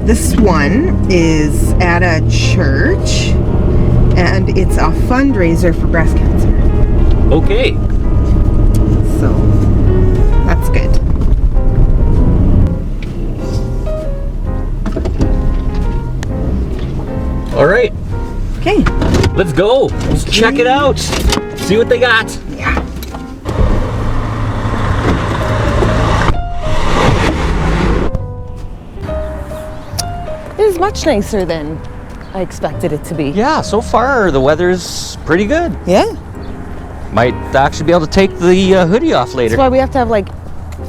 This one is at a church, and it's a fundraiser for breast cancer. Okay. So, that's good. All right. Okay. Let's go. Let's check it out. See what they got. Yeah. It is much nicer than I expected it to be. Yeah, so far the weather's pretty good. Yeah. Might actually be able to take the hoodie off later. That's why we have to have like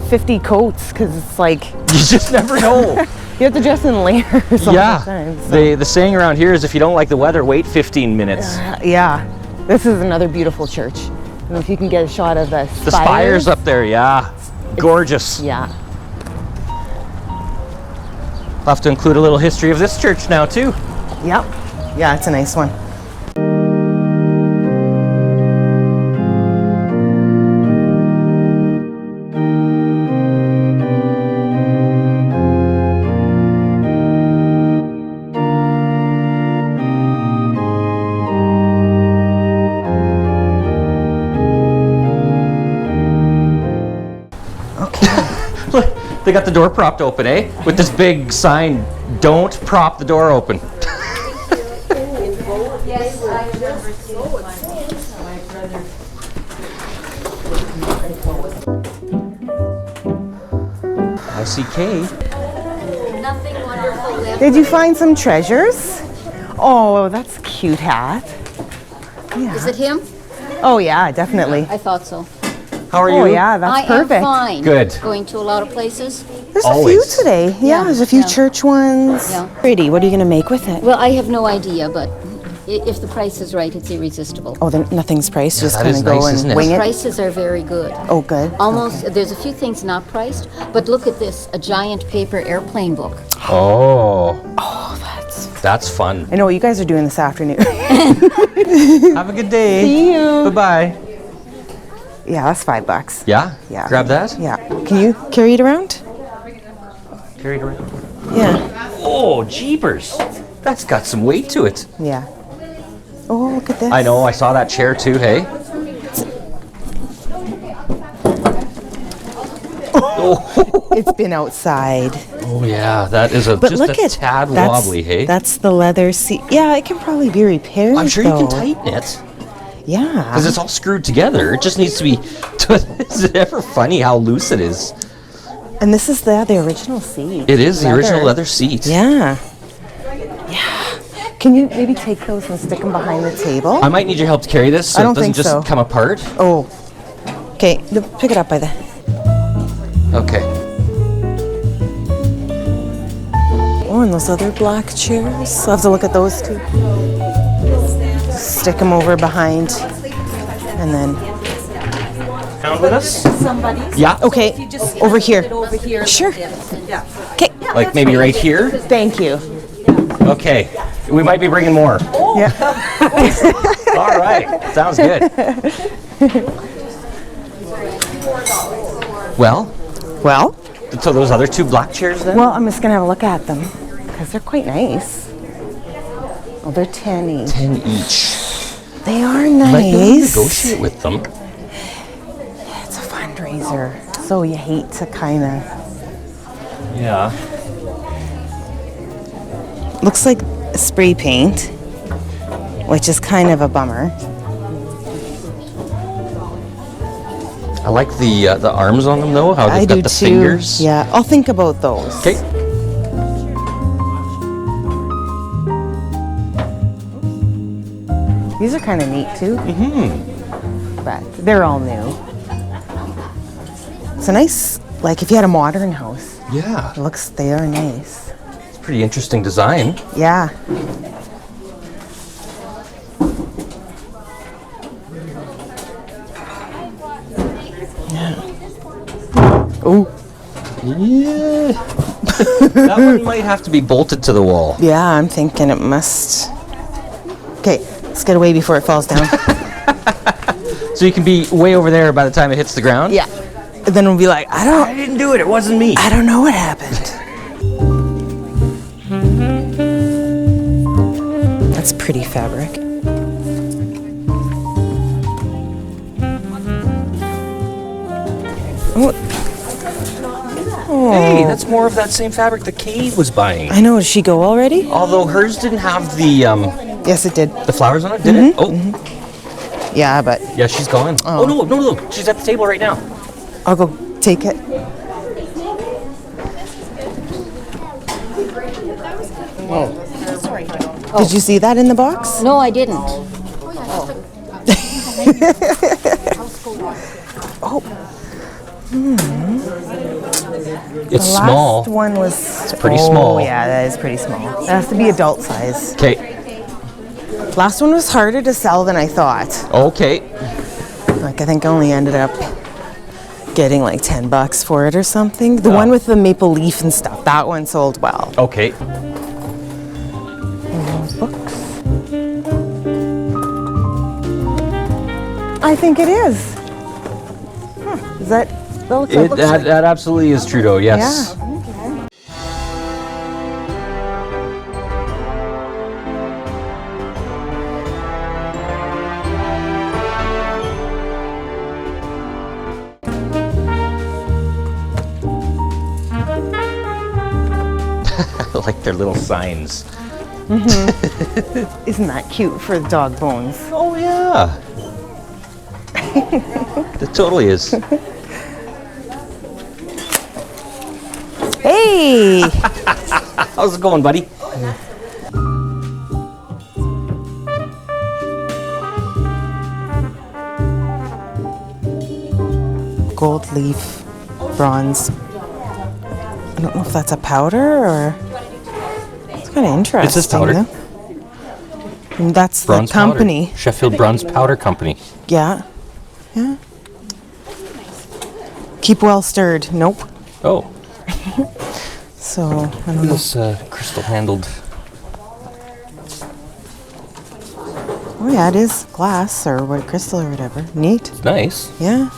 50 coats, because it's like You just never know. you have to dress in layers all the time. So. The saying around here is if you don't like the weather, wait 15 minutes. Yeah. This is another beautiful church. I don't know if you can get a shot of the spires. The spires up there, yeah. Gorgeous. Yeah. I'll have to include a little history of this church now too. Yep. Yeah, it's a nice one. They got the door propped open, eh? With this big sign, don't prop the door open. Yes, I remember seeing ICK. nothing wonderful left. Did you find some treasures? Oh, that's a cute hat. Yeah. Is it him? Oh, yeah, definitely. I thought so. How are you? Oh, yeah, that's I perfect. am fine. Good. Going to a lot of places. There's Always. a few today. Yeah, there's a few yeah. church ones. Yeah. Pretty. What are you going to make with it? Well, I have no idea, but if the price is right, it's irresistible. Oh, then nothing's priced. Just that kind is of go nice, isn't and it? wing it. Prices are very good. Oh, good. Almost, there's a few things not priced, but look at this, a giant paper airplane book. Oh, Oh, that's fun. I know what you guys are doing this afternoon. Have a good day. See you. Bye-bye. Yeah, that's $5. Yeah? Yeah. Grab that? Yeah. Can you carry it around? Carry it around. Yeah. Oh, jeepers. That's got some weight to it. Yeah. Oh, look at this. I know, I saw that chair too, hey? It's been outside. Oh yeah, that is But just look a at tad that's- wobbly, hey? That's the leather seat. Yeah, it can probably be repaired. I'm sure you can though. tighten it. Yeah. Because it's all screwed together. It just needs to be... Is it ever funny how loose it is? And this is the original seat. It is the original leather seat. Yeah. Yeah. Can you maybe take those and stick them behind the table? I might need your help to carry this so I don't it doesn't think just so. come apart. Oh. Okay, pick it up by the... Okay. Oh, and those other black chairs. I'll have to look at those too. Stick them over behind. And then... Found with us? Somebody's. Yeah. Okay, over here. Over here. Sure. Yeah. Okay, Like maybe right here? thank you. Okay. We might be bringing more. Yeah. All right. Sounds good. Well, Well, so those other two black chairs then? I'm just gonna have a look at them because they're quite nice. Oh, they're 10 each. 10 each. They are Might be able to nice. negotiate with them. It's a fundraiser, so you hate to kind of. Yeah. Looks like spray paint, which is kind of a bummer. I like the arms on them though, how they've I got do the too. fingers. Yeah, I'll think about those. Okay. These are kind of neat too. Mm-hmm. But they're all new. It's a nice, like if you had a modern house. Yeah. They are nice. It's a pretty interesting design. Yeah. Oh, Yeah. That one might have to be bolted to the wall. yeah, I'm thinking it must. Okay, let's get away before it falls down. So you can be way over there by the time it hits the ground? Yeah. And then we'll be like, I didn't do it, it wasn't me. I don't know what happened. That's pretty fabric. Hey, that's more of that same fabric that Kay was buying. I know. Did she go already? Although hers didn't have the Yes, it did. the flowers on it, did it? Oh, Yeah, but yeah, she's gone. Oh, no, she's at the table right now. I'll go take it. Did you see that in the box? No, I didn't. It's The small. last one was... It's pretty small. Yeah, that is pretty small. That has to be adult size. Okay. Last one was harder to sell than I thought. Okay. Like, I think I only ended up getting like $10 for it or something. The one with the maple leaf and stuff, that one sold well. Okay. Books. I think it is. Is that... That absolutely is Trudeau, yes. Yeah. Like their little signs. Isn't that cute for dog bones? Oh, yeah. It totally is. Hey! How's it going, buddy? Gold leaf, bronze. I don't know if that's a powder or... It's kind of interesting. It's just powder. Though. And that's Bronze the company. Powder. Sheffield Bronze Powder Company. Yeah. Yeah. Keep well stirred. Nope. Oh. So, I don't know. This crystal handled. Oh yeah, it is glass or what, crystal or whatever. Neat. It's nice. Yeah.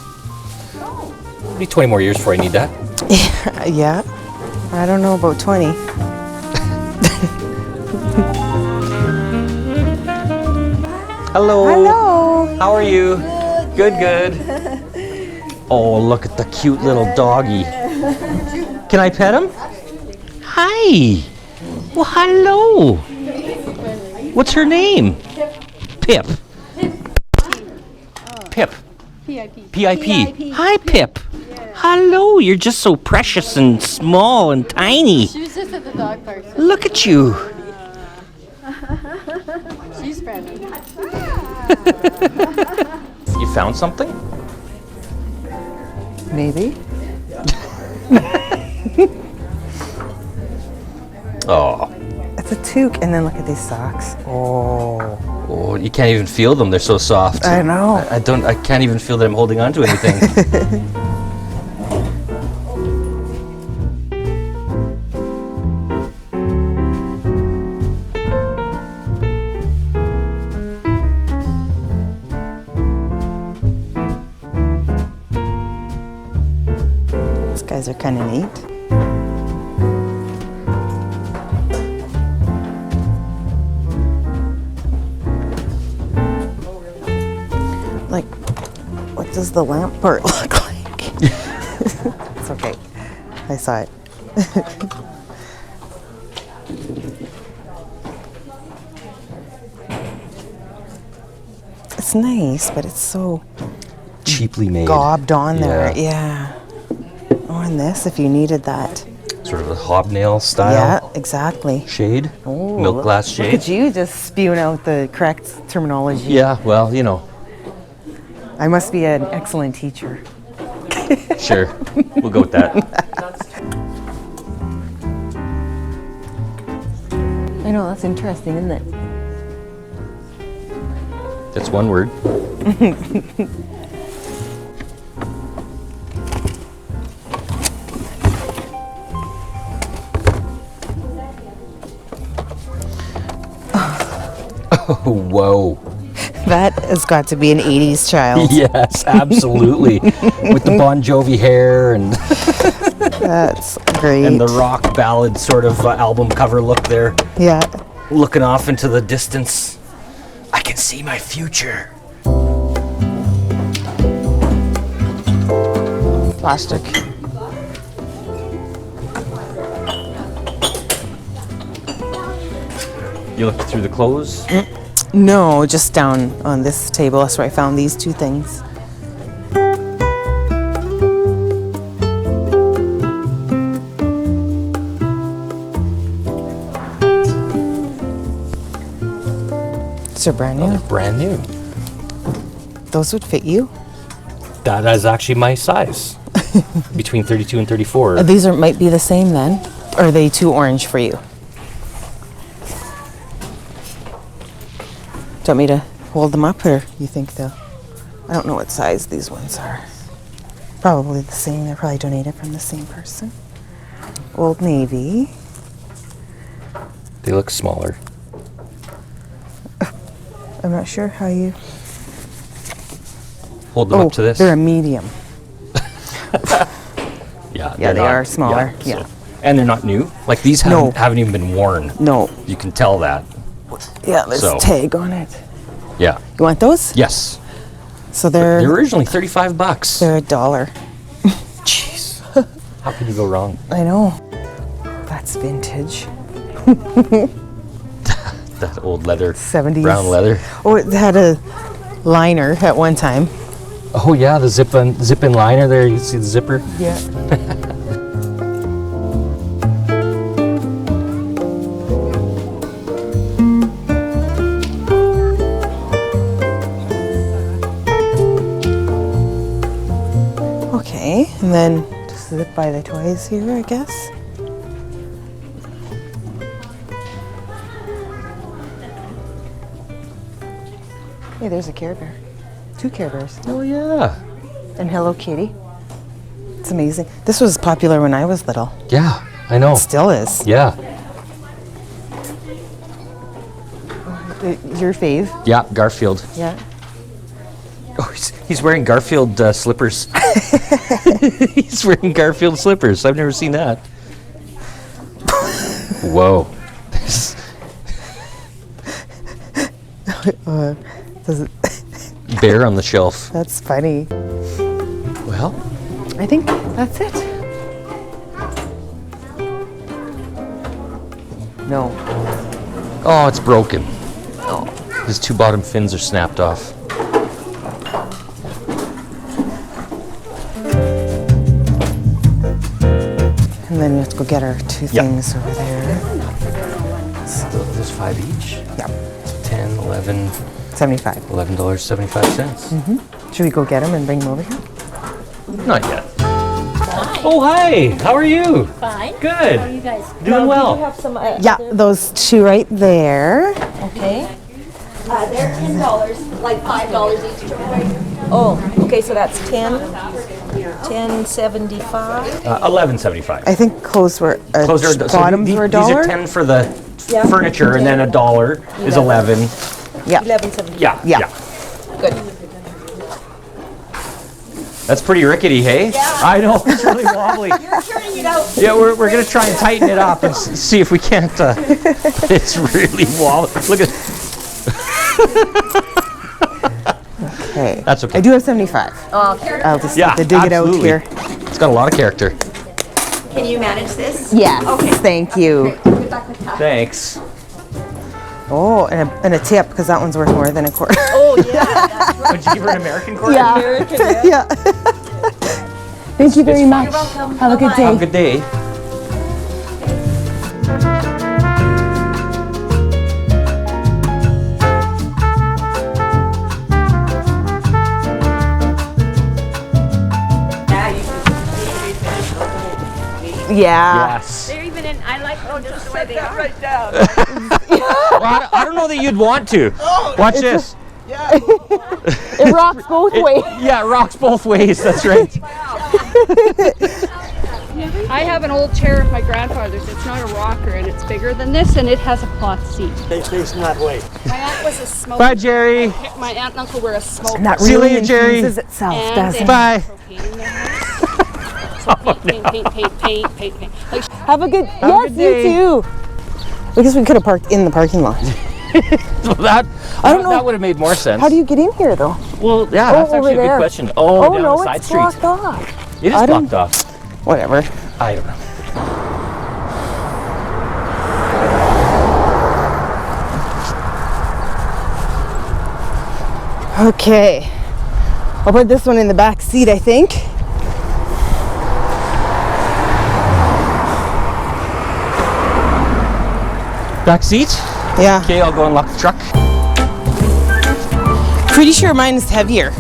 Maybe 20 more years before I need that. Yeah. I don't know about 20. Hello. Hello. How are you? Good, good. Oh, look at the cute little doggy. Can I pet him? Hi. Well, hello. What's her name? Pip. Pip. PIP. Hi, Pip. Hello. You're just so precious and small and tiny. She was just at the dog park. Look at you. She's friendly. You found something? Maybe. Oh. It's a toque, and then look at these socks. Oh, you can't even feel them. They're so soft. I know. I can't even feel that I'm holding on to anything. These guys are kind of neat. Like, what does the lamp part look like? It's okay. I saw it. It's nice, but it's so Cheaply made. gobbed on there. Yeah. Yeah. Oh, and this, if you needed that. Sort of a hobnail style Yeah, exactly. shade. Oh, Milk glass shade. Look at you just spewing out the correct terminology. Yeah, well, you know. I must be an excellent teacher. Sure. We'll go with that. I know, that's interesting, isn't it? That's one word. Oh, whoa. That has got to be an 80s child. Yes, absolutely. With the Bon Jovi hair and That's great. the rock ballad sort of album cover look there. Yeah. looking off into the distance. I can see my future. Plastic. You looked through the clothes? No, just down on this table. That's where I found these two things. They're brand new. They're brand new. Those would fit you. That is actually my size. Between 32 and 34. These might be the same then. Or are they too orange for you? Do you want me to hold them up, or you think they'll... I don't know what size these ones are. Probably the same. They're probably donated from the same person. Old Navy. They look smaller. I'm not sure how you... Hold them up to this. They're a medium. Yeah, Yeah, they are smaller. Yeah. And they're not new. Like these haven't even been worn. No. You can tell that. Yeah, there's So. a tag on it. Yeah. You want those? Yes. So They're they're originally $35. $1. Jeez. How can you go wrong? I know. That's vintage. That old leather. 70s. Brown leather. Oh, it had a liner at one time. Oh yeah, the zip-in liner there. You can see the zipper. Yeah. Okay, and then just zip by the toys here, I guess. Hey, there's a Care Bear. 2 Care Bears. Oh yeah. And Hello Kitty. It's amazing. This was popular when I was little. Yeah, I know. Still is. Yeah. Your fave. Yeah, Garfield. Yeah. Oh, he's wearing Garfield slippers. He's wearing Garfield slippers. I've never seen that. Whoa. Does it, Bear on the shelf. that's funny. Well, I think that's it. No. oh, it's broken. His 2 bottom fins are snapped off. And then we have to go get our 2 things over there. There's 5 each. Yeah. 10, 11, 75. $11.75. Should we go get them and bring them over here? Not yet. Oh, hi. How are you? Fine. Good. How are you guys? Doing well. You have some, Yeah, those 2 right there. okay. They're $10, like $5 each. Oh, okay, so that's 10.75. $11.75. I think clothes were, Clothes are, bottoms were these are $1. 10 for the furniture, and then $1 is 11. Yeah. 11.75. Yeah. Yeah. Good. That's pretty rickety, hey? Yeah. I know, it's really wobbly. You're turning it out. Yeah, we're going to try and tighten it up and see if we can't. It's really wobbly. Look at. Okay. That's okay. I do have 75. Oh, okay. I'll just Yeah, have to dig absolutely. it out here. It's got a lot of character. Can you manage this? Yes. Okay. Thank you. Good luck with that. Thanks. Oh, and a tip, because that one's worth more than a quarter. Oh, yeah. Would you give her an American quarter? Yeah. Yeah. Thank you very much. welcome. Have a good Bye-bye. Have a day. good day. Yeah. Yes. They're even in, I like, just the way they are. Right down. Well, I don't know that you'd want to. Watch this. It rocks both ways. Yeah, it rocks both ways. That's right. I have an old chair of my grandfather's. It's not a rocker, and it's bigger than this, and it has a cloth seat. They facing that way. My aunt was a smoker. Bye, Jerry. My aunt and uncle were a smoker. That See you really later, Jerry. infuses itself, And doesn't they it? Bye. had propane in their house. So paint. Like, Have a good, a good day. you too. Because we could have parked in the parking lot. So that I don't know. That would have made more sense. How do you get in here though? Well, yeah, that's over actually a there. good question. Oh, down no, the side it's street. blocked off. It is I don't- blocked off. Whatever. I don't know. Okay. I'll put this one in the back seat, I think. Back seat? Yeah. Okay, I'll go unlock the truck. Pretty sure mine is heavier.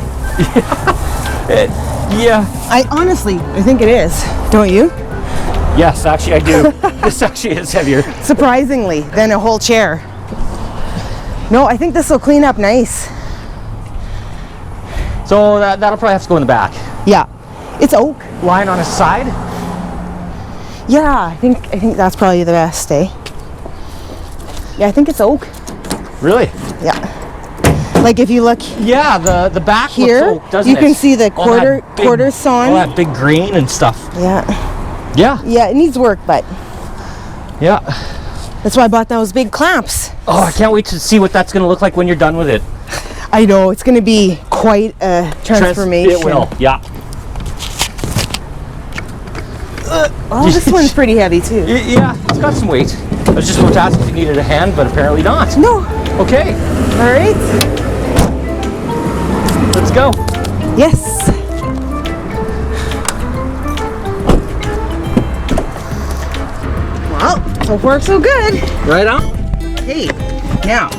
Yeah. I think it is. Don't you? Yes, actually I do. This actually is heavier. Surprisingly, than a whole chair. No, I think this will clean up nice. So that'll probably have to go in the back. Yeah. It's oak. Lying on his side? Yeah, I think that's probably the best, eh? Yeah, I think it's oak. Really? Yeah. Like if you look Yeah, the back here, looks oak, doesn't you it? can see the All that quarter big- sawn. All that big grain and stuff. Yeah. Yeah. Yeah, it needs work, but Yeah. that's why I bought those big clamps. Oh, I can't wait to see what that's going to look like when you're done with it. I know, it's going to be quite a transformation. It will, yeah. Oh, this one's pretty heavy too. Yeah, it's got some weight. I was just about to ask if you needed a hand, but apparently not. No. Okay, All right. let's go. Yes. Well, so far so good. Right on. Hey, now.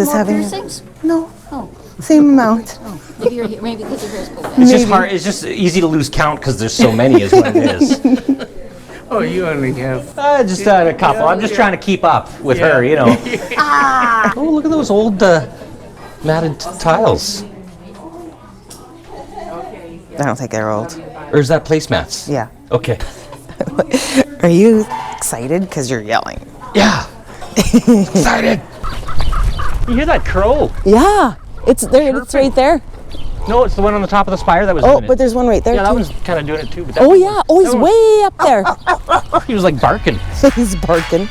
Is More having piercings? no Oh, same amount. maybe your maybe because your hair's pulled back. It's just hard. It's just easy to lose count because there's so many, is what it is. Oh, you only have. Just a couple. I'm just trying to keep up with her, you know. Oh, look at those old matted tiles. I don't think they're old. Or is that placemats? Yeah. Okay. Are you excited because you're yelling? Yeah. Excited. You hear that crow? Yeah. It's there. It's right there. No, it's the one on the top of the spire that was Oh, doing it. but there's one right there Yeah, that too. one's kind of doing it too. But that Oh one yeah. Oh, he's that one- way up there. He was like barking. He's barking.